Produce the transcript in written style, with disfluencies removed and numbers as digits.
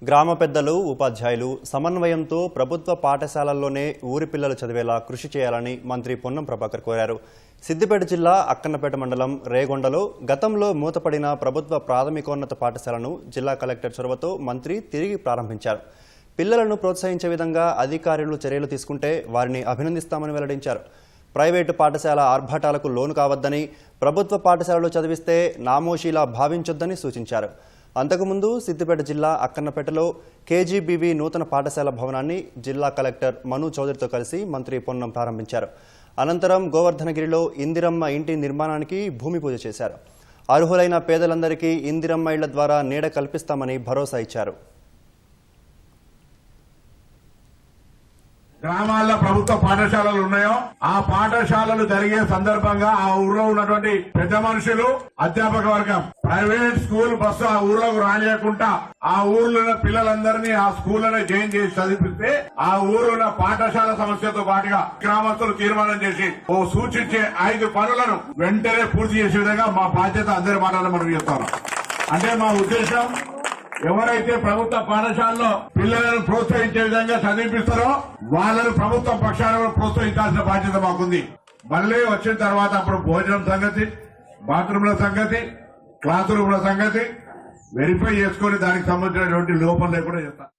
గ్రామ పెద్దలు, ఉపాధ్యాయులు సమన్వయంతో ప్రభుత్వ పాఠశాలల్లోనే ఊరి పిల్లలు చదివేలా కృషి చేయాలని మంత్రి పొన్నం ప్రభాకర్ కోరారు. సిద్దిపేట జిల్లా అక్కన్నపేట మండలం రేగొండలో గతంలో మూతపడిన ప్రభుత్వ ప్రాథమికోన్నత పాఠశాలను జిల్లా కలెక్టర్ చొరవతో మంత్రి తిరిగి ప్రారంభించారు. పిల్లలను ప్రోత్సహించే విధంగా అధికారులు చర్యలు తీసుకుంటే వారిని అభినందిస్తామని వెల్లడించారు. ప్రైవేటు పాఠశాల ఆర్భాటాలకు లోను కావద్దని, ప్రభుత్వ పాఠశాలలో చదివిస్తే నామోషీలా భావించొద్దని సూచించారు. అంతకుముందు సిద్దిపేట జిల్లా అక్కన్నపేటలో కేజీబీవీ నూతన పాఠశాల భవనాన్ని జిల్లా కలెక్టర్ మను చౌదరితో కలిసి మంత్రి పొన్నం ప్రారంభించారు. అనంతరం గోవర్ధనగిరిలో ఇందిరమ్మ ఇంటి నిర్మాణానికి భూమి పూజ చేశారు. అర్హులైన పేదలందరికీ ఇందిరమ్మ ఇళ్ల ద్వారా నీడ కల్పిస్తామని భరోసా ఇచ్చారు. గ్రామాల్లో ప్రభుత్వ పాఠశాలలు ఉన్నాయో ఆ పాఠశాలలు జరిగే సందర్భంగా ఆ ఊర్లో ఉన్నటువంటి పెద్ద మనుషులు, అధ్యాపక వర్గం ప్రైవేట్ స్కూల్ బస్సు ఆ ఊర్లోకి రానియకుండా ఆ ఊర్లో ఉన్న పిల్లలందరినీ ఆ స్కూళ్లను జాయిన్ చేసి చదివిస్తే ఆ ఊర్లో పాఠశాల సమస్యతో పాటుగా గ్రామస్తులు తీర్మానం చేసి ఓ సూచించే 5 పనులను వెంటనే పూర్తి చేసే విధంగా మా బాధ్యత అందరి మాటలను మనం చెప్తాం. అంటే మా ఉద్దేశం, ఎవరైతే ప్రభుత్వ పాఠశాలలో పిల్లలను ప్రోత్సహించే విధంగా చదివిపిస్తారో వాళ్ళను ప్రభుత్వం పక్షాన ప్రోత్సహించాల్సిన బాధ్యత మాకుంది. మళ్ళీ వచ్చిన తర్వాత అప్పుడు భోజనం సంగతి, బాత్రూంల సంగతి, క్లాస్ రూమ్ల సంగతి వెరిఫై చేసుకుని దానికి సంబంధించినటువంటి లోపం లేకుండా చేస్తాం.